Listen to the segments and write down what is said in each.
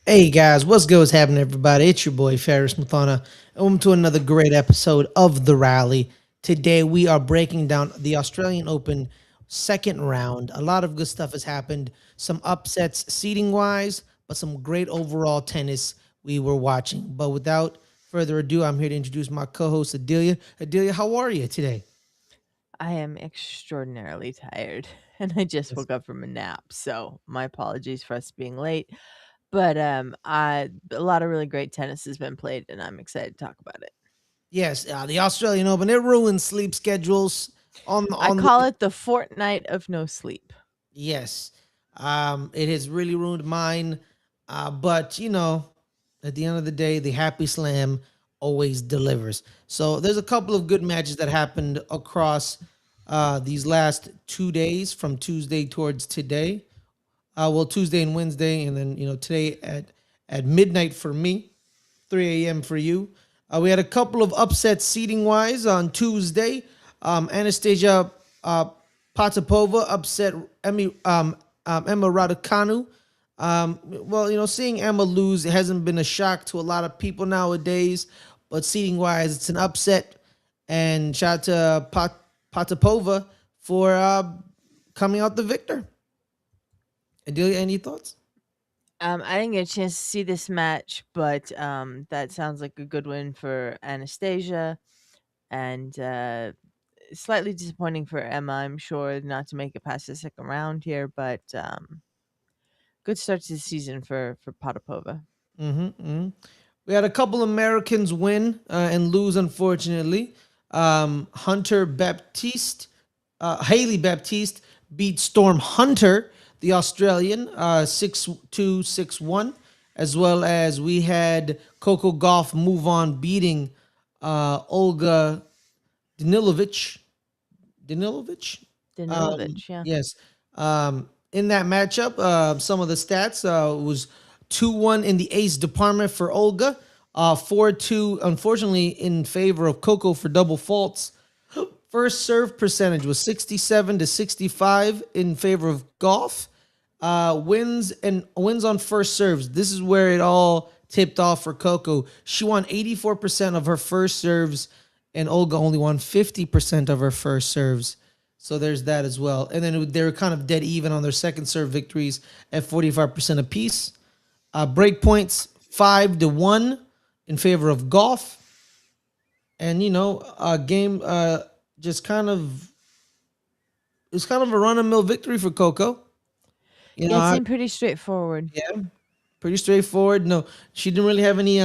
Hey guys, what's goes happening, everybody? It's your boy Ferris Mathana, and welcome to another great episode of The Rally. Today we are breaking down the Australian Open second round. A lot of good stuff has happened, some upsets seating wise, but some great overall tennis we were watching. But without further ado, I'm here to introduce my co-host Adelia. Adelia, how are you today? I am extraordinarily tired and I just Yes. woke up from a nap. So my apologies for us being late. But a lot of really great tennis has been played and I'm excited to talk about it. Yes, the Australian Open, it ruins sleep schedules I on call the it the fortnight of no sleep. yes. It has really ruined mine. But at the end of the day, the happy slam always delivers. So there's a couple of good matches that happened across these last 2 days from Tuesday towards today. Well, Tuesday and Wednesday, and then today at midnight for me, 3 a.m. for you. We had a couple of upsets seating wise on Tuesday. Anastasia Potapova upset Emma Raducanu. Well, seeing Emma lose, it hasn't been a shock to a lot of people nowadays, but seating wise, it's an upset. And shout out to Potapova for coming out the victor. Adelia, any thoughts? I didn't get a chance to see this match, but that sounds like a good win for Anastasia and slightly disappointing for Emma, I'm sure, not to make it past the second round here, but good start to the season for Potapova. Mm-hmm. We had a couple Americans win and lose, unfortunately. Hunter Baptiste, Haley Baptiste beat Storm Hunter, the Australian, 6-2, 6-1, as well as we had Coco Gauff move on, beating Olga Danilovic. Danilovic? Danilovich, yeah. Yes. In that matchup, some of the stats was 2-1 in the ace department for Olga, 4-2, unfortunately, in favor of Coco for double faults. First serve percentage was 67 to 65 in favor of Golf. Wins on first serves. This is where it all tipped off for Coco. She won 84% of her first serves, and Olga only won 50% of her first serves. So there's that as well. And then they were kind of dead even on their second serve victories at 45% apiece. Break points 5-1 in favor of Golf. And a game just kind of it's kind of a run of mill victory for Coco. You know, Yeah, it I, seemed pretty straightforward. yeah, pretty straightforward. No, she didn't really have any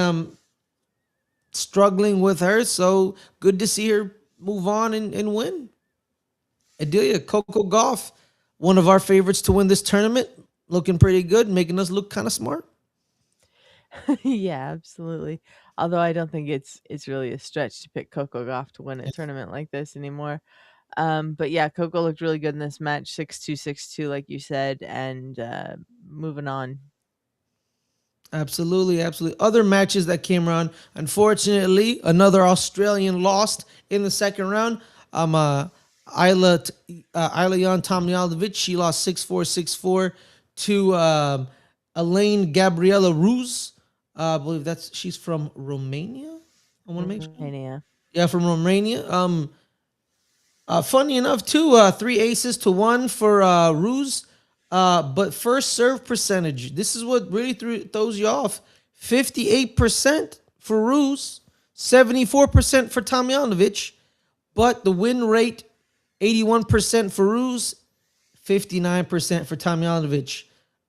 struggling with her, so good to see her move on and win. Adelia, Coco Golf, one of our favorites to win this tournament, looking pretty good, making us look kind of smart. Yeah, absolutely. Although I don't think it's really a stretch to pick Coco Gauff to win a tournament like this anymore. But yeah, Coco looked really good in this match, 6-2, 6-2, like you said, and moving on. Absolutely, absolutely. Other matches that came around, unfortunately, another Australian lost in the second round. Isla Jan Tomljanovic, she lost 6-4, 6-4 to Elaine Gabriela Ruz. I believe she's from Romania. I want to make sure. Romania. Yeah, from Romania. Funny enough, too, 3 aces to 1 for Ruse. But first serve percentage, this is what really throws you off. 58% for Ruse, 74% for Tomjanovic, but the win rate, 81% for Ruse, 59% for Tomjanovic.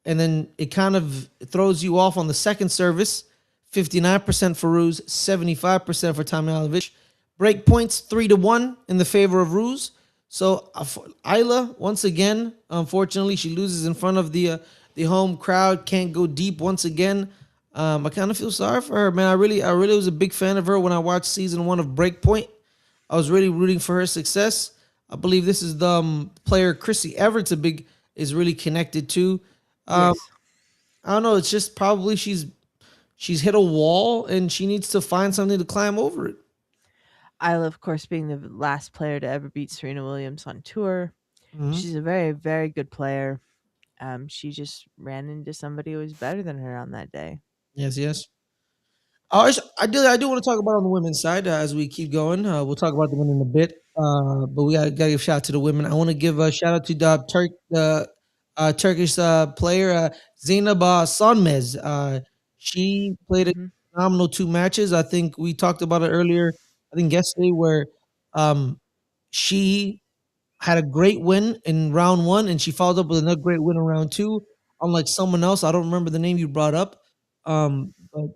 And then it kind of throws you off on the second service, 59% for Ruse, 75% for Tomjanovic. Break points 3-1 in the favor of Ruse. So Isla, once again, unfortunately, she loses in front of the home crowd. Can't go deep once again. I kind of feel sorry for her, man. I really was a big fan of her when I watched season 1 of Breakpoint. I was really rooting for her success. I believe this is the player Chrissy Everett's is really connected to. Um, Yes. I don't know. It's just probably she's hit a wall and she needs to find something to climb over it. Isla, of course, being the last player to ever beat Serena Williams on tour. Mhm. She's a very, very good player. she just ran into somebody who was better than her on that day. Yes, yes. I do want to talk about on the women's side as we keep going. We'll talk about the men in a bit, but we gotta give a shout out to the women. I want to give a shout out to the Turkish player Zeynep Sonmez. She played a Hmm. phenomenal 2 matches. I think we talked about it earlier. I think yesterday where um, she had a great win in round one, and she followed up with another great win in round two. Unlike someone else, I don't remember the name you brought up. But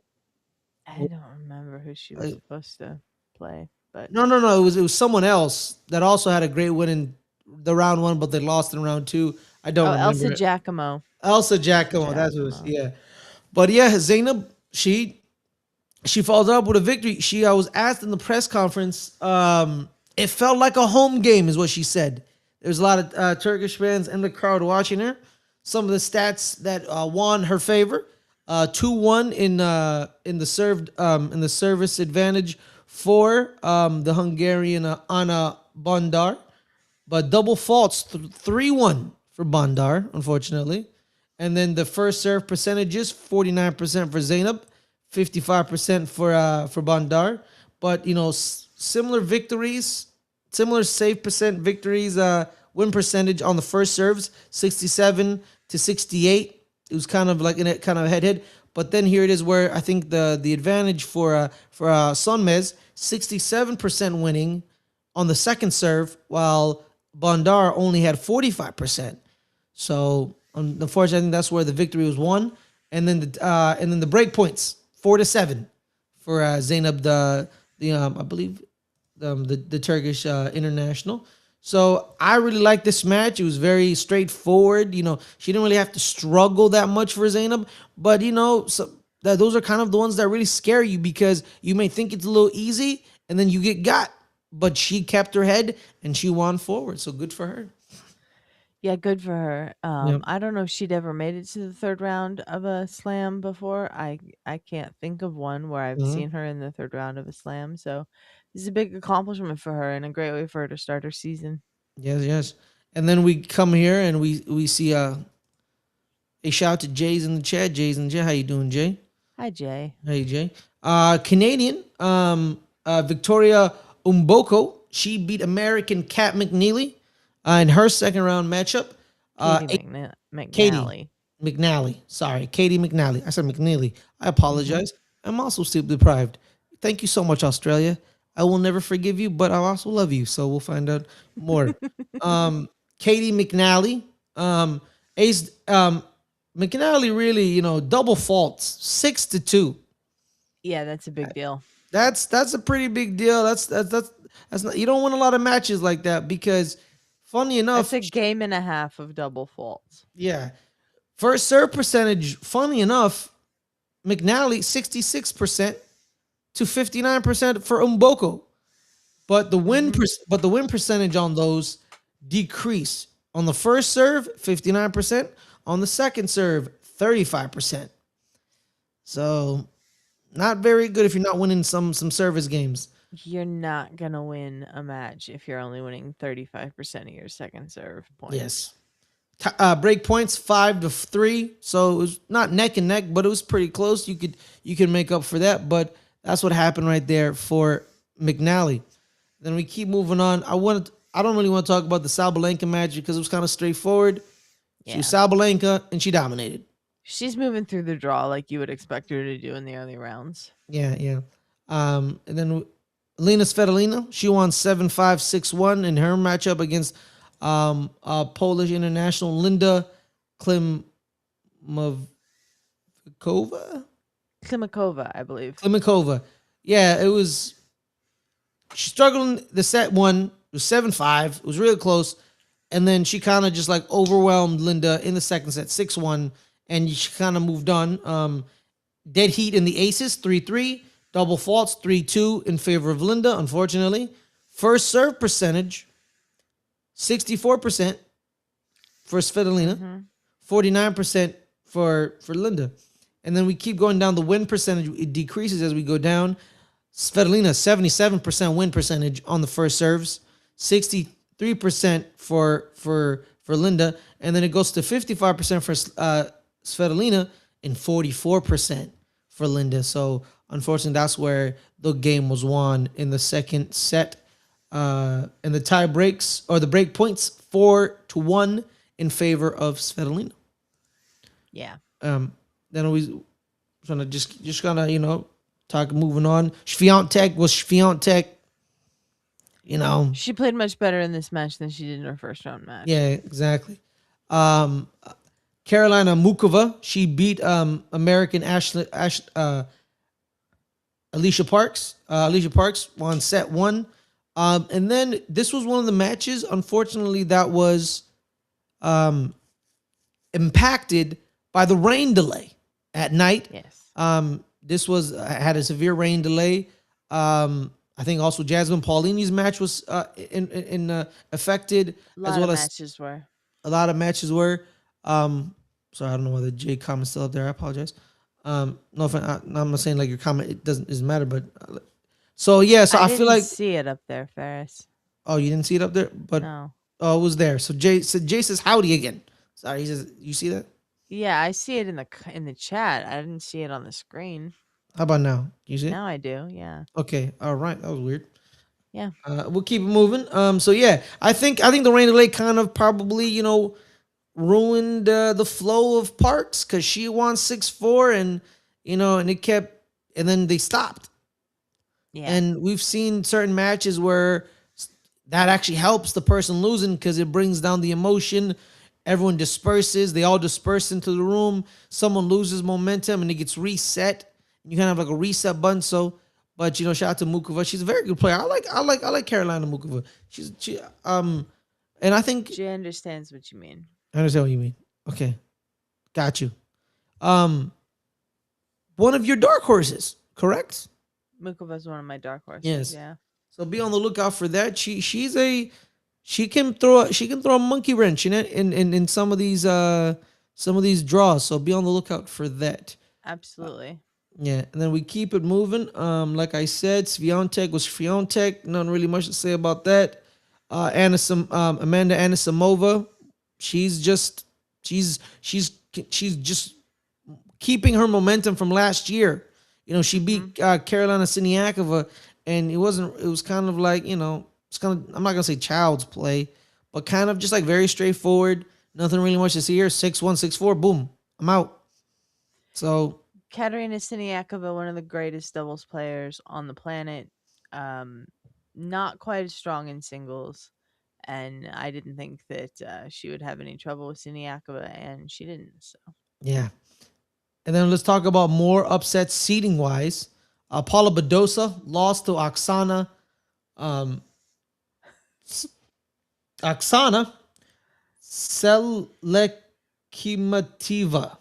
I don't remember who she was uh, supposed to play, but no. It was someone else that also had a great win in the round one, but they lost in round two. I don't oh, remember Elsa it. Giacomo. Elsa Elsa Giacomo, that's what it was. Giacomo. Yeah, but yeah, Zainab, she followed up with a victory. I was asked in the press conference. It felt like a home game, is what she said. There's a lot of Turkish fans in the crowd watching her. Some of the stats that won her favor: 2-1 in the service advantage for the Hungarian Anna Bondar, but double faults 3-1 for Bandar, unfortunately. And then the first serve percentages 49% for Zainab, 55% for Bandar. But similar victories, similar save percent victories, win percentage on the first serves 67 to 68. It was kind of like in a kind of head head. But then here it is where I think the advantage for Sonmez 67% winning on the second serve, while Bandar only had 45%. So unfortunately, I think that's where the victory was won. And then the break points 4-7 for Zainab, the I believe the Turkish international. So I really liked this match. It was very straightforward. She didn't really have to struggle that much for Zainab, but those are kind of the ones that really scare you because you may think it's a little easy and then you get got. But she kept her head and she won forward. So good for her. Yeah, good for her. Yeah. I don't know if she'd ever made it to the third round of a slam before. I can't think of one where I've Mhm. seen her in the third round of a slam. So this is a big accomplishment for her and a great way for her to start her season. Yes, yes. And then we come here and we see a shout out to Jay's in the chat. Jay's in the chat. How you doing, Jay? Hi, Jay. Hey, Jay. Canadian, Victoria Umboko. She beat American Kat McNeely in her second round matchup. Uh, Katie Katie McNally. McNally. Sorry, Katie McNally. I said McNeely. I Hmm. apologize. I'm also sleep deprived. Thank you so much, Australia. I will never forgive you, but I also love you. So we'll find out more. Um, Katie McNally. Ace McNally really, double faults, 6-2. Yeah, that's a big deal. That's a pretty big deal. That's not, you don't win a lot of matches like that because, funny That's enough, a game and a half of double faults. yeah, first serve percentage. Funny enough, McNally 66% to 59% for Umboko, but Hmm. the win percentage on those decrease. On the first serve, 59%. On the second serve, 35%. So not very good if you're not winning some service games. You're not gonna win a match if you're only winning 35% of your second serve points. Yes. Break points 5-3, so it was not neck and neck, but it was pretty close. You could make up for that, but that's what happened right there for McNally. Then we keep moving on. I don't really want to talk about the Sabalenka match because it was kind of straightforward. She was Yeah. Sabalenka and she dominated. She's moving through the draw like you would expect her to do in the early rounds. Yeah, yeah. And then Lena Svitolina, she won 7-5, 6-1 in her matchup against Polish international Linda Klimovkova. Klimakova, I believe. Klimakova. Yeah, it was. She struggled in the set one. It was 7-5. It was really close. And then she kind of just like overwhelmed Linda in the second set, 6-1. And she kind of moved on. Dead heat in the aces, 3-3. Double faults, 3-2 in favor of Linda, unfortunately. First serve percentage, 64% for Svitolina, Hmm. 49% for Linda. And then we keep going down the win percentage. It decreases as we go down. Svitolina, 77% win percentage on the first serves, 63% for for Linda, and then it goes to 55% for Svitolina and 44% for Linda. So unfortunately, that's where the game was won in the second set. And the tie breaks or the break points 4-1 in favor of Svitolina. Yeah. Then we gonna just gonna talk moving on. Swiatek was Swiatek. She played much better in this match than she did in her first round match. Yeah, exactly. Carolina Mukova, she beat American Alicia Parks. Alicia Parks won set one. And then this was one of the matches, unfortunately, that was impacted by the rain delay at night. Yes. This was had a severe rain delay. I think also Jasmine Paulini's match was affected, as well as matches were. a lot of matches were. Sorry, I don't know whether Jay comment's still up there. I apologize. No, I'm not saying like your comment it doesn't matter, but so yeah. So I feel like see it up there, Ferris. Oh, you didn't see it up there, but No. Oh, it was there. So Jay says howdy again. Sorry, he says you see that. Yeah, I see it in the chat. I didn't see it on the screen. How about now? You see it? Now I do. Yeah. Okay. All right. That was weird. Yeah. We'll keep it moving. So yeah, I think the rain delay kind of probably ruined the flow of Parks because she won 6-4 and and it kept and then they stopped. Yeah. And we've seen certain matches where that actually helps the person losing because it brings down the emotion. Everyone disperses. They all disperse into the room. Someone loses momentum and it gets reset. You kind of have like a reset button. So, but shout out to Mukova. She's a very good player. I like Carolina Mukova. And I think she understands what you mean. I understand what you mean. Okay, got you. One of your dark horses, correct? Mukova's one of my dark horses. Yes. Yeah. So be on the lookout for that. She can throw a monkey wrench in it in some of these draws. So be on the lookout for that. Absolutely. Yeah, and then we keep it moving. Like I said, Swiatek was Swiatek. Nothing really much to say about that. Amanda Anisimova, she's just keeping her momentum from last year. She beat Carolina Siniakova, and it was kind of like it's kind of I'm not gonna say child's play, but kind of just like very straightforward. Nothing really much to see here. 6-1, 6-4, boom, I'm out. So. Katerina Siniakova, one of the greatest doubles players on the planet. Not quite as strong in singles, and I didn't think that she would have any trouble with Siniakova, and she didn't. So yeah, and then let's talk about more upsets seeding wise. Paula Badosa lost to Oksana. Oksana Selekimativa.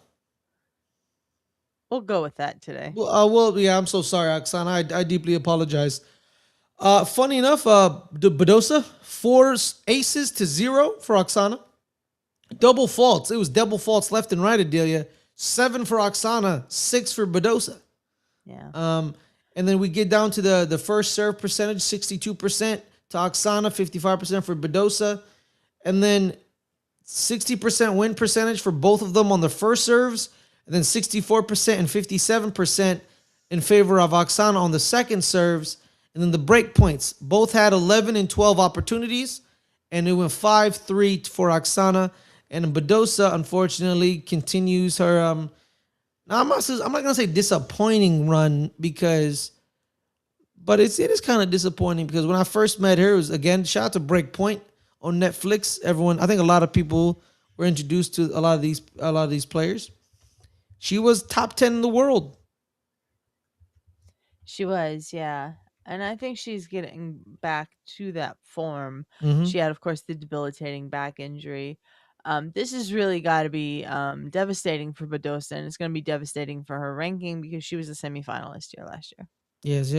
We'll go with that today. Well, yeah, I'm so sorry, Oksana. I deeply apologize. Funny enough, the Badosa 4 aces to 0 for Oksana. Double faults. It was double faults left and right, Adelia. 7 for Oksana, 6 for Badosa. Yeah. And then we get down to the first serve percentage, 62% to Oksana, 55% for Badosa, and then 60% win percentage for both of them on the first serves. And then 64% and 57% in favor of Oksana on the second serves. And then the break points. Both had 11 and 12 opportunities. And it went 5-3 for Oksana. And Badosa, unfortunately, continues her... now, I'm not going to say disappointing run because... But it is kind of disappointing because when I first met her, it was, again, shout out to Breakpoint on Netflix. I think a lot of people were introduced to a lot of these players. She was top 10 in the world. She was, yeah. And I think she's getting back to that form. Mm-hmm. She had, of course, the debilitating back injury. This has really got to be devastating for Badosa, and it's going to be devastating for her ranking because she was a semifinalist here last year. Yes.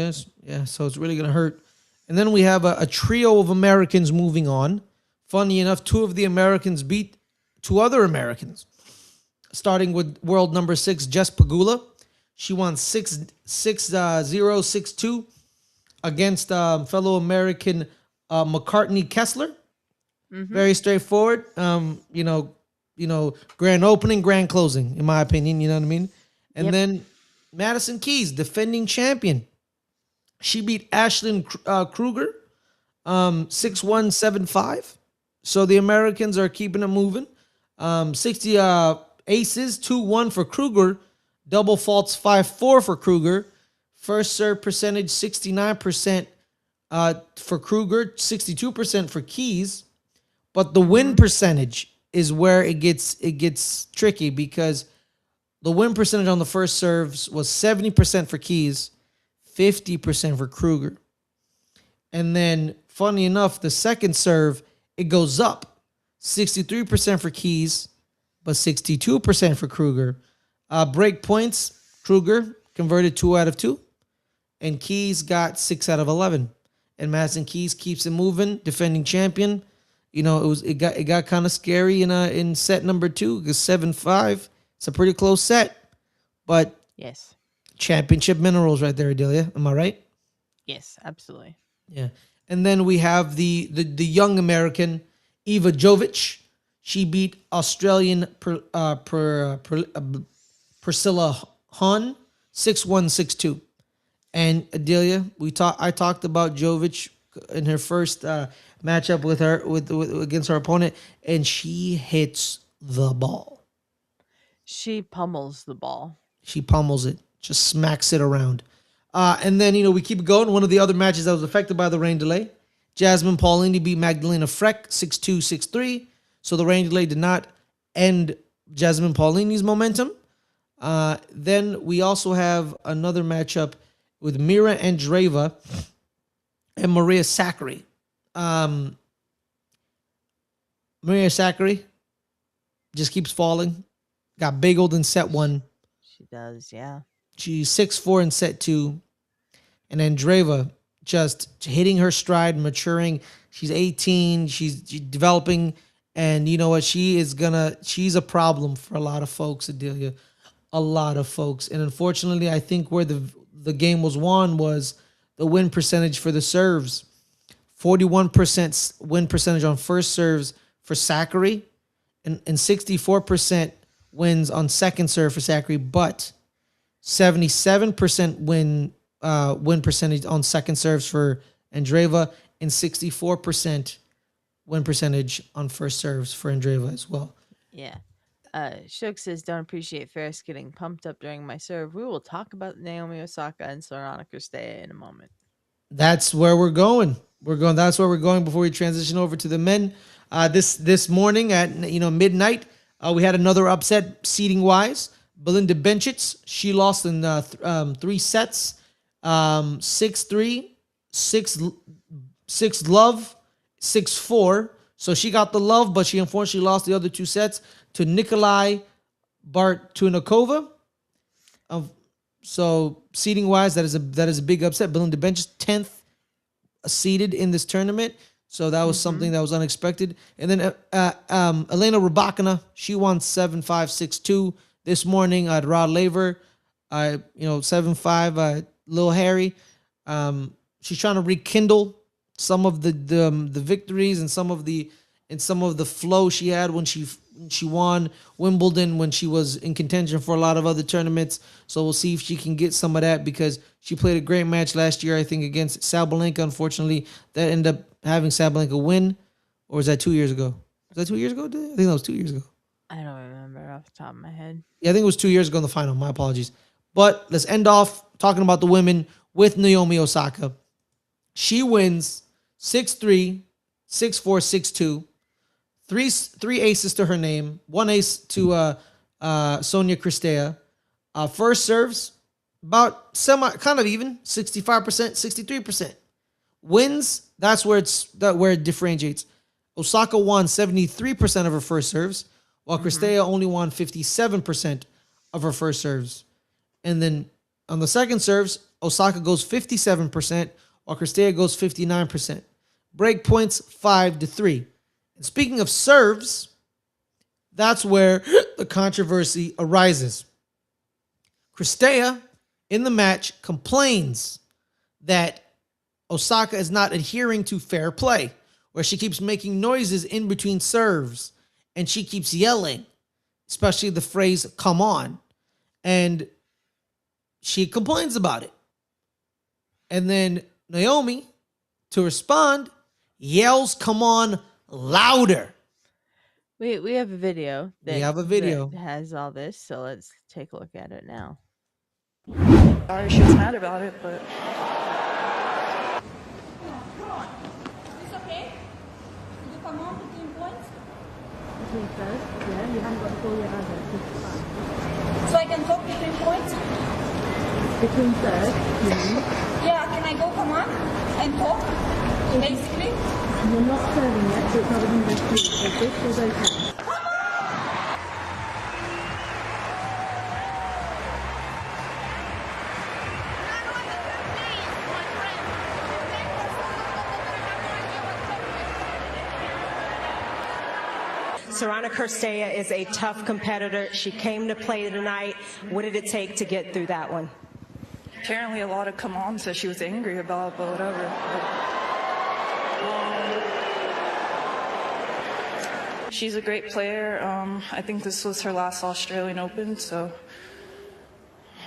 Yeah, so it's really going to hurt. And then we have a trio of Americans moving on. Funny enough, 2 of the Americans beat 2 other Americans. Starting with world number 6, Jess Pagula. She won 6-0, 6-2 against fellow American McCartney Kessler. Mm-hmm. Very straightforward. Grand opening, grand closing, in my opinion. You know what I mean? And Yep. then Madison Keys, defending champion. She beat Ashlyn Kruger 6-1, 7-5. So the Americans are keeping it moving. 60 aces, 2-1 for Kruger. Double faults, 5-4 for Kruger. First serve percentage, 69% for Kruger, 62% for Keys. But the win Mm-hmm. percentage is where it gets tricky, because the win percentage on the first serves was 70% for Keys, 50% for Kruger. And then, funny enough, the second serve, it goes up 63% for Keys, but 62% for Kruger. Break points, Kruger converted 2 out of 2, and Keys got 6 out of 11. And Madison Keys keeps it moving, defending champion. It got kind of scary in set number 2, because 7-5. It's a pretty close set, but Yes. championship minerals right there, Adelia. Am I right? Yes, absolutely. Yeah. And then we have the young American Eva Jovic. She beat Australian Priscilla Hahn 6-1, 6-2. And Adelia, I talked about Jovic in her first matchup with against her opponent, and she hits the ball. She pummels the ball. She pummels it, just smacks it around. And then, we keep going. One of the other matches that was affected by the rain delay, Jasmine Paulini beat Magdalena Freck 6-2, 6-3. So the rain delay did not end Jasmine Paulini's momentum. Then we also have another matchup with Mira Andreeva and Maria Sakkari. Maria Sakkari just keeps falling. Got bageled in set 1. She does, yeah. She's 6-4 in set 2. And Andreeva just hitting her stride, maturing. She's 18. She's developing. And you know what? She's a problem for a lot of folks, Adelia. A lot of folks. And unfortunately, I think where the game was won was the win percentage for the serves. 41% win percentage on first serves for Sakkari, and 64% wins on second serve for Sakkari, but 77% win percentage on second serves for Andreeva, and 64% win percentage on first serves for Andreeva as well. Yeah. Shook says, don't appreciate Ferris getting pumped up during my serve. We will talk about Naomi Osaka and Sorana Cirstea in a moment. That's where we're going. That's where we're going before we transition over to the men. This morning at midnight, we had another upset seeding wise. Belinda Bencic, she lost in 3 sets, 6-3, 6 love, 6-4. So she got the love, but she unfortunately lost the other 2 sets to Nikolai Bartunikova. So seeding wise, that is a big upset. Belinda Bencic 10th seeded in this tournament, so that was something that was unexpected. And then Elena Rybakina, she won 7-5, 6-2 this morning at Rod Laver. 7-5. Lil Harry. She's trying to rekindle some of the victories and some of the flow she had when she won Wimbledon, when she was in contention for a lot of other tournaments. So we'll see if she can get some of that, because she played a great match last year, I think, against Sabalenka. Unfortunately, that ended up having Sabalenka win. Or was that 2 years ago? Was that 2 years ago? I think that was 2 years ago. I don't remember off the top of my head. Yeah, I think it was 2 years ago in the final. My apologies. But let's end off talking about the women with Naomi Osaka. She wins 6-3, 6-4, 6-2. Three aces to her name. 1 ace to Sonia Cirstea. First serves about kind of even, 65%, 63%. Wins, that's where it differentiates. Osaka won 73% of her first serves, while Cirstea only won 57% of her first serves. And then on the second serves, Osaka goes 57%, while Cirstea goes 59%. Break points 5-3. And speaking of serves, that's where the controversy arises. Cirstea in the match complains that Osaka is not adhering to fair play, where she keeps making noises in between serves and she keeps yelling, especially the phrase "come on," and she complains about it. And then Naomi, to respond, yells "come on" louder. We have a video We have a video. that has all this, so let's take a look at it now. Sorry, she was mad about it, but It's okay? Did you come on between points? Between first, yeah, you haven't got to go your other. It's fine. So I can talk between points? Between third, Yeah, can I go come on and talk? Basically? you're not serving yet, so it's not a 100 so this is okay. Sorana Cirstea is a tough competitor. She came to play tonight. What did it take to get through that one? apparently a lot of come on said she was angry about, but whatever. She's a great player. I think this was her last Australian Open, so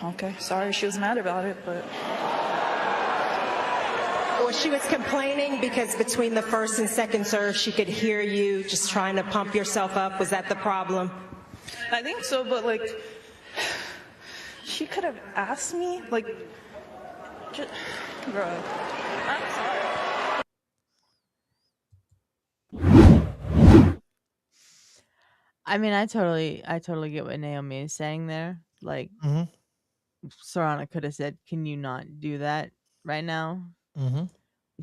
okay, sorry she was mad about it, but Well, she was complaining because between the first and second serve, she could hear you just trying to pump yourself up. Was that the problem? I think so, but like, she could have asked me, like, just, bro, I'm sorry. I mean, I totally get what Naomi is saying there. Like, Sorana could have said, "Can you not do that right now? I'm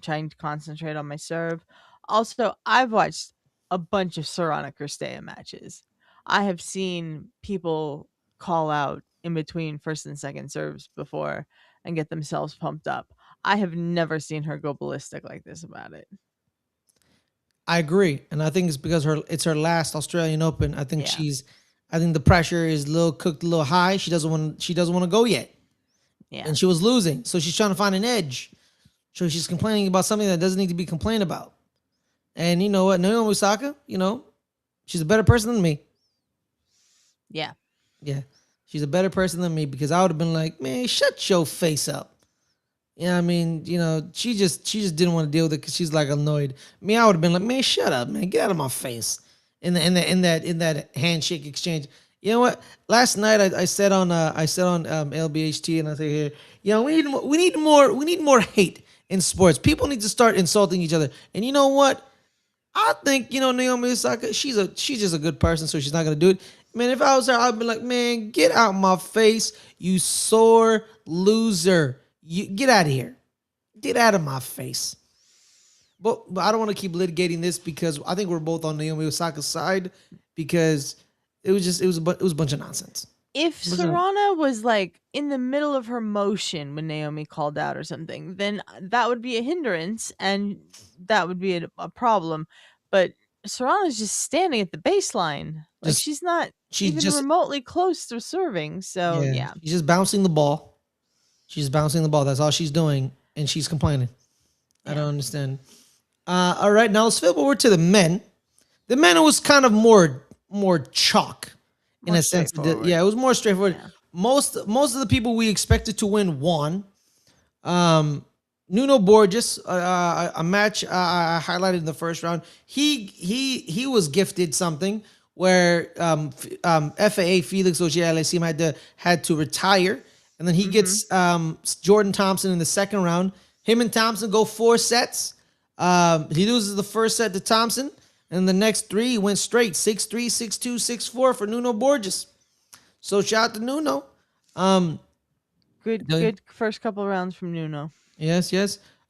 trying to concentrate on my serve." Also, I've watched a bunch of Sorana Cirstea matches. I have seen people call out in between first and second serves before and get themselves pumped up. I have never seen her go ballistic like this about it. I agree, and I think it's because it's her last Australian Open. I think Yeah. I think the pressure is a little cooked, a little high. She doesn't want to go yet, Yeah. and she was losing, so she's trying to find an edge. So she's complaining about something that doesn't need to be complained about. And you know what, Naomi Osaka, she's a better person than me. Yeah. Yeah, she's a better person than me because I would have been like, man, shut your face up. Yeah, I mean, she just didn't want to deal with it because she's like annoyed. Me, I would have been like, man, shut up, man, get out of my face. In that handshake exchange. You know what? Last night I said on LBHT and I say here, we need more hate in sports. People need to start insulting each other. And you know what? I think Naomi Osaka, she's just a good person, so she's not gonna do it. Man, if I was her, I'd be like, man, get out my face, you sore loser. You get out of here. Get out of my face. But I don't want to keep litigating this because I think we're both on Naomi Osaka's side because it was a bunch of nonsense. If Sorana was like in the middle of her motion when Naomi called out or something, then that would be a hindrance and that would be a problem. But Sorana's just standing at the baseline. Like she's not even remotely close to serving. So yeah. She's just bouncing the ball. She's bouncing the ball. That's all she's doing. And she's complaining. Yeah. I don't understand. All right, now let's flip over to the men. The men, it was kind of more chalk in a sense. It was more straightforward. Yeah. Most of the people we expected to win won. Nuno Borges, a match I highlighted in the first round. He was gifted something where FAA Felix Auger-Aliassime had to retire, and then he gets Jordan Thompson in the second round. Him and Thompson go 4 sets. He loses the first set to Thompson, and the next 3 he went straight 6-3, 6-2, 6-4 for Nuno Borges. So shout out to Nuno. Good first couple rounds from Nuno. Yes.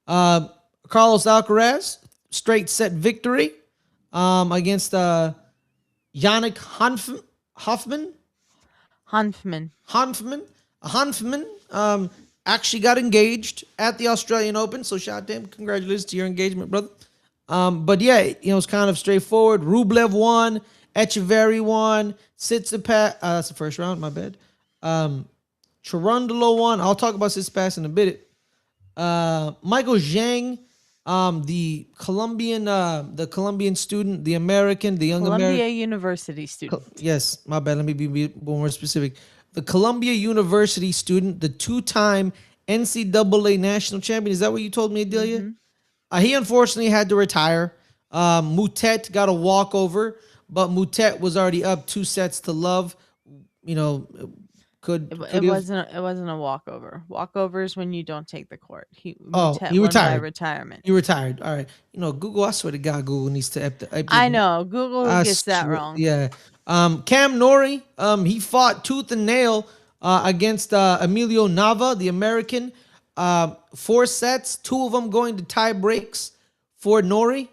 Carlos Alcaraz, straight set victory against Yannick Hanfmann actually got engaged at the Australian Open, so shout out to him. Congratulations to your engagement, brother. But yeah, it's kind of straightforward. Rublev won, Echeverry won, Tsitsipas, that's the first round, my bad. Cherundolo won. I'll talk about Tsitsipas in a bit. Michael Zhang The Colombian student, the American, the young Columbia American. University student. Yes, my bad. Let me be more specific. The Columbia University student, the two-time NCAA national champion. Is that what you told me, Adelia? He unfortunately had to retire. Moutet got a walkover, but Moutet was already up 2-0. You know, could It he have- wasn't. It wasn't a walkover. Walkovers when you don't take the court. Oh, Moutet he won by retired. retirement. He retired. All right. Google. I swear to God, Google needs to. I know Google gets that wrong. Yeah. Cam Nori. He fought tooth and nail against Emilio Nava, the American. 4 sets. 2 of them going to tie breaks for Nori.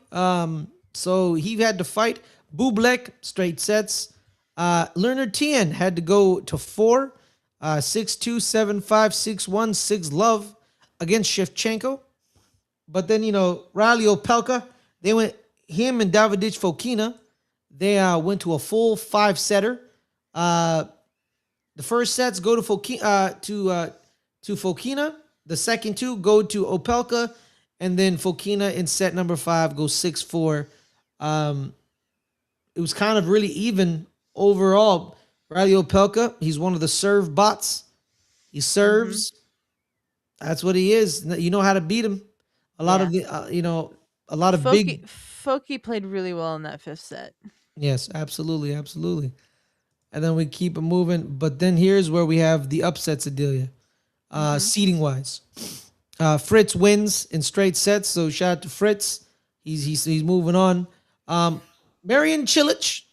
So he had to fight Bublik straight sets. Leonard Tien had to go to 4. 6-2, 7-5, 6-1, 6-love against Shevchenko. But then, Riley Opelka, him and Davidich Fokina, they went to a full 5-setter. The first sets go to Fokina. The second 2 go to Opelka. And then Fokina in set number 5 goes 6-4. It was kind of really even overall. Riley Opelka, he's one of the serve bots. He serves. That's what he is. You know how to beat him. A lot of big. Foki played really well in that 5th set. Yes, absolutely. And then we keep it moving. But then here's where we have the upsets, Adelia. Seating wise. Fritz wins in straight sets. So shout out to Fritz. He's moving on. Marian Cilic.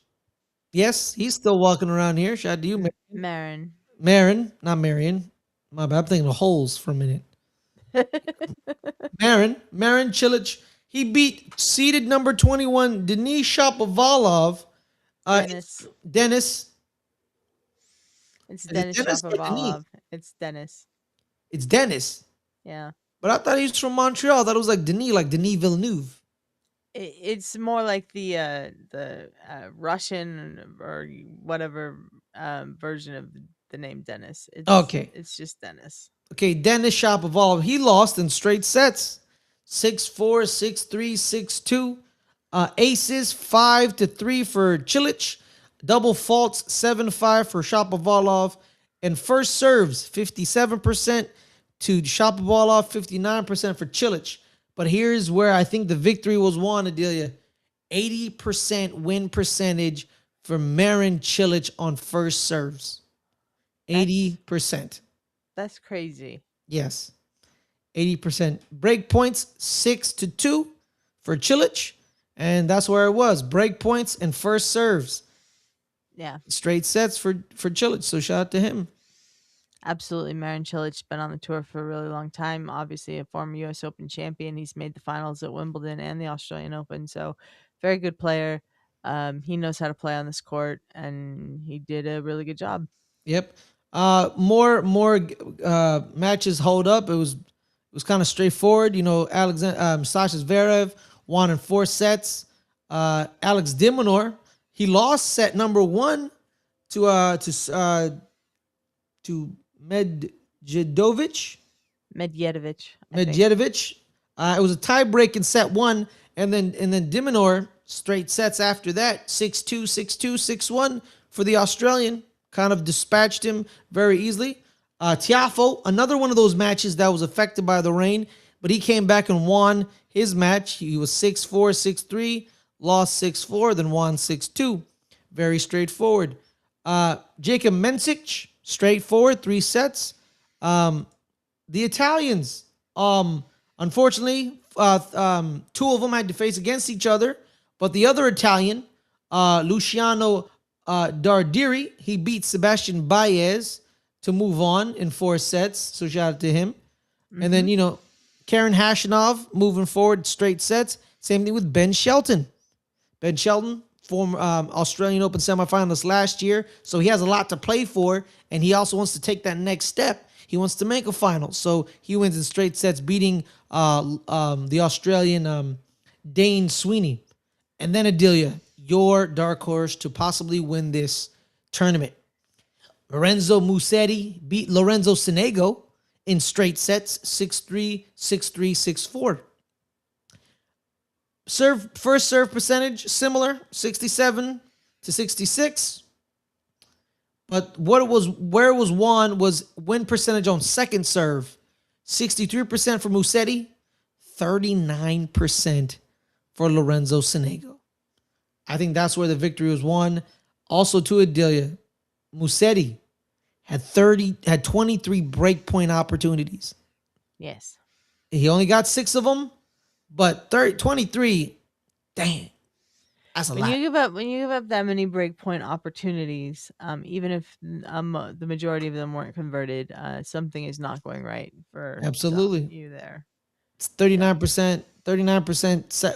Yes, he's still walking around here. Shout out to you, Marin, not Marion. My bad. I'm thinking of holes for a minute. Marin Cilic. He beat seeded number 21, Denis Shapovalov. Dennis. It's Is it Dennis Dennis or Shapovalov. It's Dennis. It's Dennis. Yeah. But I thought he was from Montreal. I thought it was like Denis Villeneuve. It's more like the Russian or whatever version of the name Dennis. It's just Dennis. Okay, Denis Shapovalov. He lost in straight sets. 6-4, 6-3, 6-2. Aces 5-3 for Cilic. Double faults 7-5 for Shapovalov. And first serves 57% to Shapovalov, 59% for Cilic. But here's where I think the victory was won, Adelia. 80% win percentage for Marin Cilic on first serves. 80%. That's crazy. Yes. 80%. Break points 6-2 for Cilic. And that's where it was. Break points and first serves. Yeah. Straight sets for Cilic. So shout out to him. Absolutely. Marin Cilic's been on the tour for a really long time. Obviously a former US Open champion. He's made the finals at Wimbledon and the Australian Open. So very good player. He knows how to play on this court and he did a really good job. Yep. More matches hold up. It was kind of straightforward. Sasha Zverev won in 4 sets. Alex de Minaur, he lost set number 1 to Medjedovic. It was a tie break in set 1, and then de Minaur straight sets after that. 6-2, 6-2, 6-1 for the Australian. Kind of dispatched him very easily. Tiafoe, another one of those matches that was affected by the rain, but he came back and won his match. He was 6-4, 6-3, lost 6-4, then won 6-2. Very straightforward. Jacob Mencic, straightforward, 3 sets. The Italians, unfortunately, 2 of them had to face against each other, but the other Italian, Luciano Dardiri, he beat Sebastian Baez to move on in 4 sets. So shout out to him. And then, Karen Hashanov moving forward, straight sets. Same thing with Ben Shelton. Ben Shelton, former Australian Open semifinalist last year. So he has a lot to play for. And he also wants to take that next step. He wants to make a final. So he wins in straight sets, beating the Australian Dane Sweeney. And then Adelia, your dark horse to possibly win this tournament. Lorenzo Musetti beat Lorenzo Sonego in straight sets, 6-3, 6-3, 6-4. first serve percentage similar, 67 to 66. But where it was won was win percentage on second serve, 63% for Musetti, 39% for Lorenzo Sonego. I think that's where the victory was won. Also to Adelia, Musetti had 23 breakpoint opportunities. Yes. He only got 6 of them, but 23, dang, that's a When lot. you give up that many breakpoint opportunities, even if the majority of them weren't converted, something is not going right for Absolutely. you there. It's 39%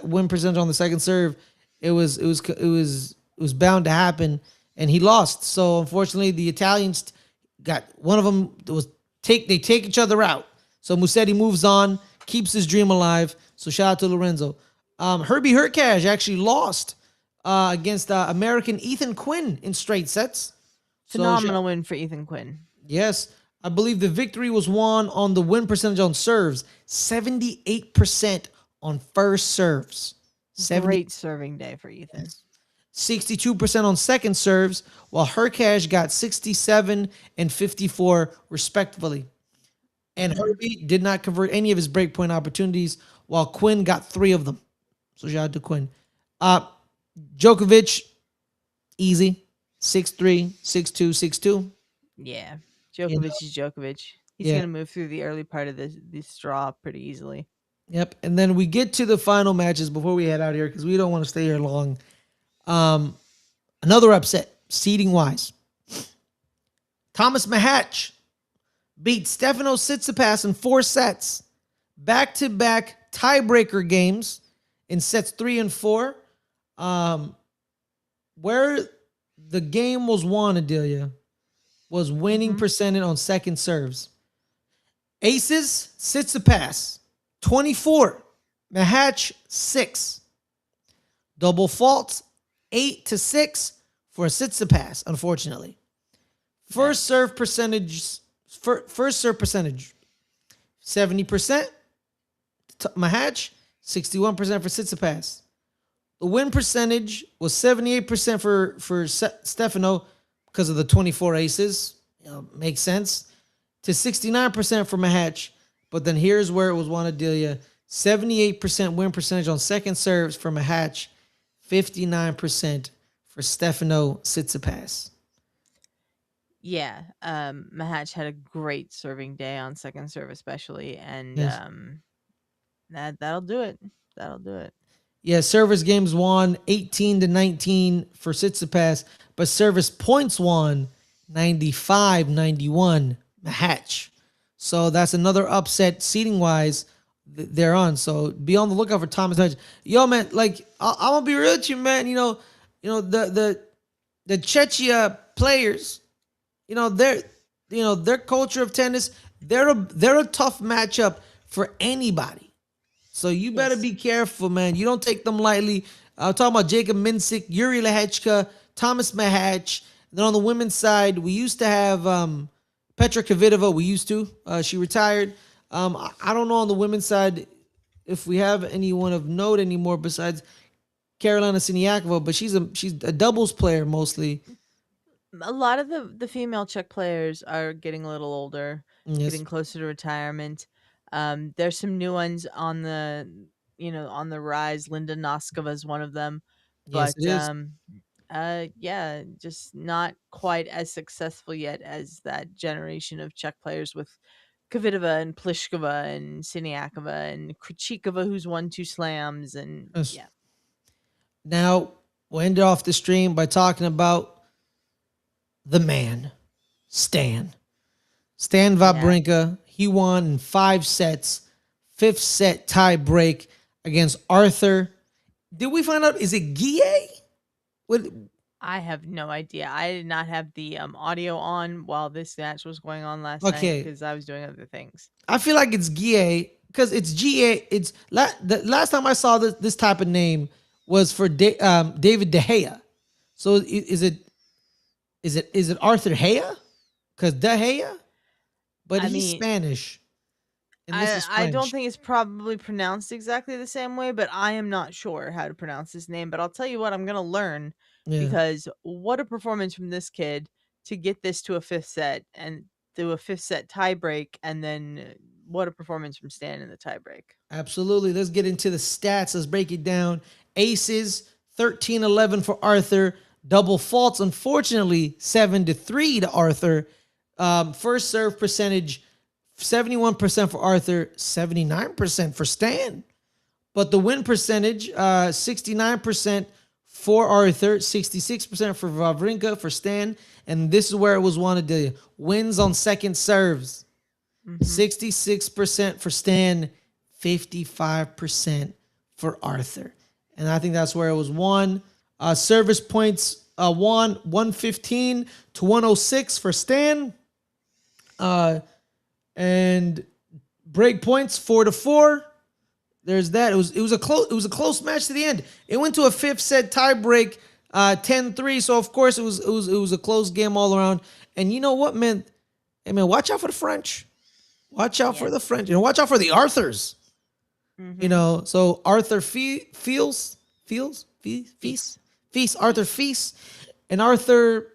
win percentage on the second serve. It was bound to happen, and he lost. So unfortunately, the Italians got one of them they take each other out. So Musetti moves on, keeps his dream alive. So shout out to Lorenzo. Herbie Hurkacz actually lost against American Ethan Quinn in straight sets. Phenomenal win for Ethan Quinn. Yes, I believe the victory was won on the win percentage on serves, 78% on first serves. Great serving day for Ethan. 62% on second serves, while Hurkacz got 67 and 54 respectively. And Herbie did not convert any of his breakpoint opportunities, while Quinn got 3 of them. So shout out to Quinn. Djokovic, easy. 6-3, 6-2, 6-2. Yeah. Djokovic is Djokovic. He's going to move through the early part of this draw pretty easily. Yep. And then we get to the final matches before we head out here because we don't want to stay here long. Another upset, seeding-wise. Thomas Mahatch beat Stefano Tsitsipas in 4 sets. Back-to-back tiebreaker games in sets 3 and 4. Where the game was won, Adelia, was winning percentage on second serves. Aces, Tsitsipas, 24. Mahatch, 6. Double faults, 8-6 for Tsitsipas, unfortunately. First serve percentage, 70%. Mahatch, 61% for Tsitsipas. The win percentage was 78% for Stefano because of the 24 aces. Makes sense. To 69% for Mahatch. But then here's where it was won, Adelia. 78% win percentage on second serves for Mahatch. 59% for Stefano Tsitsipas. Yeah, Mahatch had a great serving day on second serve, especially, and Yes. that'll do it. That'll do it. Yeah, service games won 18-19 for Tsitsipas, but service points won 95-91 Mahatch. So that's another upset seating wise they're on. So be on the lookout for Thomas Mahatch. Yo, man, like I'm gonna be real with you, man. You know the Czechia players. Their culture of tennis. They're a tough matchup for anybody. So you better be careful, man. You don't take them lightly. I'm talking about Jacob Minsick, Yuri Lehechka, Thomas Mahatch. Then on the women's side, we used to have Petra Kvitova. We used to. She retired. I don't know on the women's side if we have anyone of note anymore besides Carolina Siniakova, but she's a doubles player mostly. A lot of the female Czech players are getting a little older, Yes. getting closer to retirement. There's some new ones on the rise. Linda Noskova is one of them, Yes, but it is. yeah, just not quite as successful yet as that generation of Czech players with Kvitova and Pliskova and Siniakova and Krejcikova, who's won 2 slams, and Yes. yeah. Now, we'll end off the stream by talking about the man, Stan Wawrinka. He won in 5 sets, 5th set tie break against Arthur. Did we find out, is it Guillet? What? I have no idea. I did not have the audio on while this match was going on last night because I was doing other things. I feel like it's Guillet because it's GA. It's the last time I saw this type of name was for David De Gea. So is it Arthur Gea? Because De Gea, but he's Spanish. And this is I don't French. think it's probably pronounced exactly the same way, but I am not sure how to pronounce his name. But I'll tell you what, I'm gonna learn Yeah. because what a performance from this kid to get this to a fifth set and do a fifth set tie break, and then what a performance from Stan in the tie break. Absolutely. Let's get into the stats. Let's break it down. Aces, 13-11 for Arthur. Double faults, unfortunately, 7-3 to Arthur. First serve percentage, 71% for Arthur, 79% for Stan. But the win percentage, 69% for Arthur, 66% for Wawrinka, for Stan. And this is where it was one of the wins on second serves. 66% for Stan, 55% for Arthur. And I think that's where it was won. Service points won 115 to 106 for Stan. And break points 4-4. There's that. It was a close match to the end. It went to a fifth set tie break, 10-3. So of course it was a close game all around. And you know what, man? Hey man, watch out for the French. Watch out for the French. Watch out for the Arthurs. So Arthur Feast, Arthur Feast, and Arthur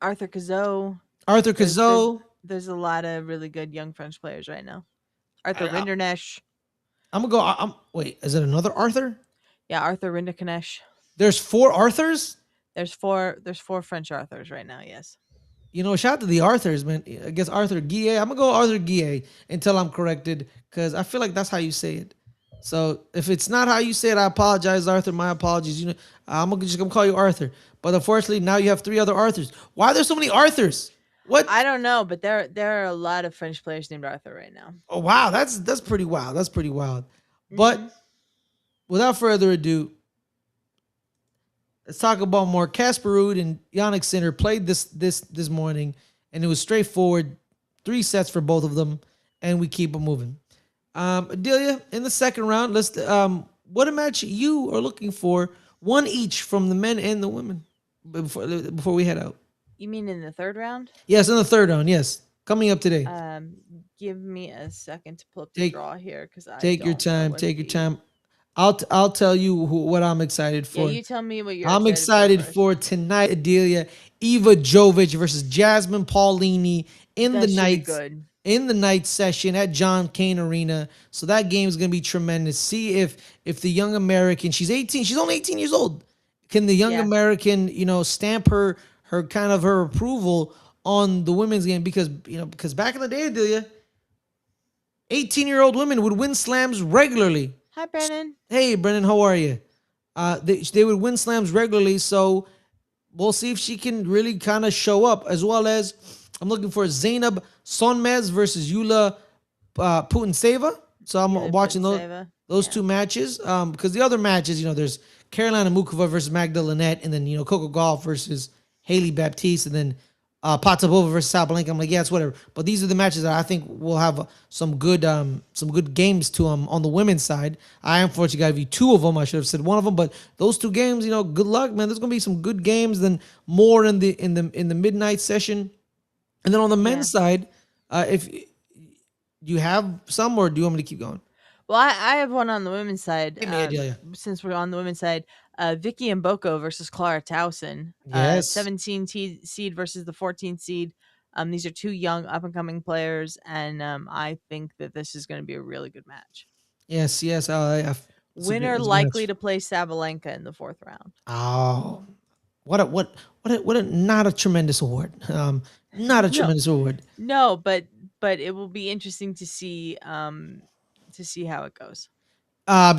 Cazot. There's a lot of really good young French players right now. Arthur Rinderknecht. I'm gonna go. Wait, is it another Arthur? Yeah, Arthur Rinderknecht. There's 4 Arthurs. There's four French Arthurs right now. Yes. Shout out to the Arthurs, man. I guess Arthur Guillet. I'm gonna go Arthur Guillet until I'm corrected, because I feel like that's how you say it. So if it's not how you say it, I apologize, Arthur. My apologies. I'm gonna call you Arthur. But unfortunately, now you have 3 other Arthurs. Why are there so many Arthurs? What? I don't know, but there are a lot of French players named Arthur right now. Oh wow, that's pretty wild. That's pretty wild. But without further ado, let's talk about more. Casper Ruud and Yannick Sinner played this morning, and it was straightforward. 3 sets for both of them, and we keep them moving. Adelia, in the second round, let's what a match you are looking for. One each from the men and the women before we head out. You mean in the third round? Yes, in the third round. Yes, coming up today. Give me a second to pull up the draw here, because I take your time. Take your time. I'll tell you what I'm excited for. Yeah, you tell me what you're. I'm excited for tonight, Adelia. Eva Jovic versus Jasmine Paulini in the night session at John Cain Arena. So that game is gonna be tremendous. See if the young American, she's 18, she's only 18 years old. Can the young American, stamp her kind of her approval on the women's game? Because back in the day, Adelia, 18-year-old women would win slams regularly. Hi, Brennan. Hey, Brennan, how are you? They would win slams regularly, so we'll see if she can really kind of show up. As well as, I'm looking for Zainab Sonmez versus Yulia Putintseva. So I'm watching those 2 matches. Because the other matches, there's Carolina Mukova versus Magda Linette, and then Coco Gauff versus Haley Baptiste, and then Potapova versus Sabalenka. I'm like, yeah, it's whatever. But these are the matches that I think will have some good games to them on the women's side. I unfortunately got to give you 2 of them. I should have said 1 of them, but those 2 games, good luck, man. There's gonna be some good games. Then more in the midnight session, and then on the men's side, if you have some, or do you want me to keep going? Well, I have one on the women's side. Give me an idea. Since we're on the women's side, Vicky Mboko versus Clara Towson. Yes. 17 seed versus the 14th seed. These are 2 young up-and-coming players, and I think that this is going to be a really good match. Yes. Winner likely to play Sabalenka in the 4th round. Oh, what a not a tremendous award. Not a tremendous award. No, but it will be interesting to see how it goes.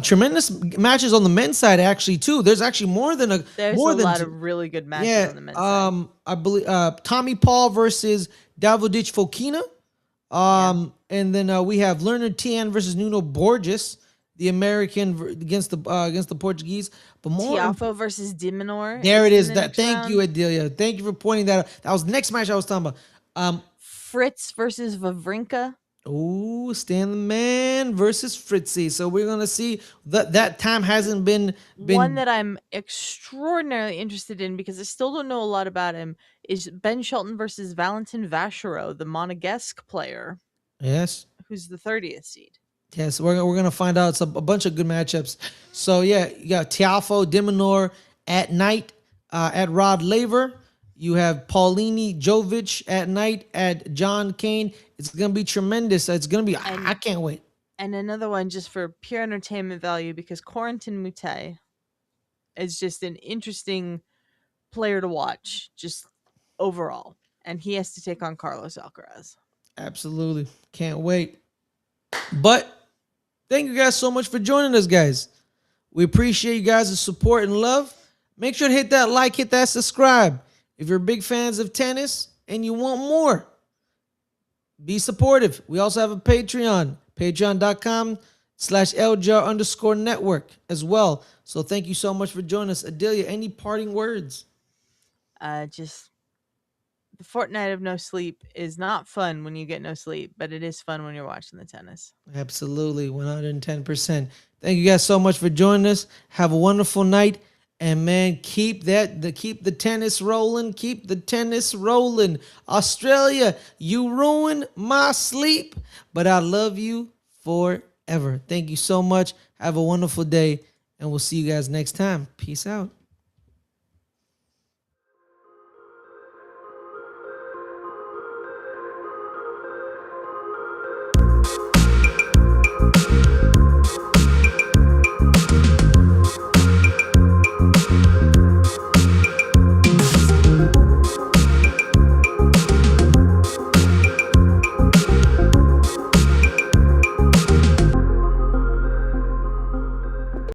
Tremendous matches on the men's side, actually, too. There's actually There's a lot of really good matches on the men's side. I believe Tommy Paul versus Davodich Fokina. And then we have Leonard Tian versus Nuno Borges, the American against the Portuguese. But more Tiafo versus Diminor. There it is. Thank you, Adelia. Thank you for pointing that out. That was the next match I was talking about. Fritz versus Wawrinka. Oh, Stan the Man versus Fritzy. So we're gonna see that time hasn't been one that I'm extraordinarily interested in, because I still don't know a lot about him. Is Ben Shelton versus Valentin Vachereau, the Monegasque player. Yes. who's the 30th seed. Yes, we're gonna find out a bunch of good matchups. So yeah, you got Tiafo Diminor at night at Rod Laver. You have Paulini Jovic at night at John Kane. It's gonna be tremendous. It's gonna be. I can't wait. And another one just for pure entertainment value because Corentin Moutet is just an interesting player to watch, just overall. And he has to take on Carlos Alcaraz. Absolutely, can't wait. But thank you guys so much for joining us, guys. We appreciate you guys' support and love. Make sure to hit that like, hit that subscribe. If you're big fans of tennis and you want more, be supportive. We also have a Patreon, patreon.com/LGR_network as well. So thank you so much for joining us. Adelia, any parting words? Just the fortnight of no sleep is not fun when you get no sleep, but it is fun when you're watching the tennis. Absolutely, 110%. Thank you guys so much for joining us. Have a wonderful night. And man, keep the tennis rolling. Keep the tennis rolling. Australia, you ruined my sleep, but I love you forever. Thank you so much. Have a wonderful day, and we'll see you guys next time. Peace out.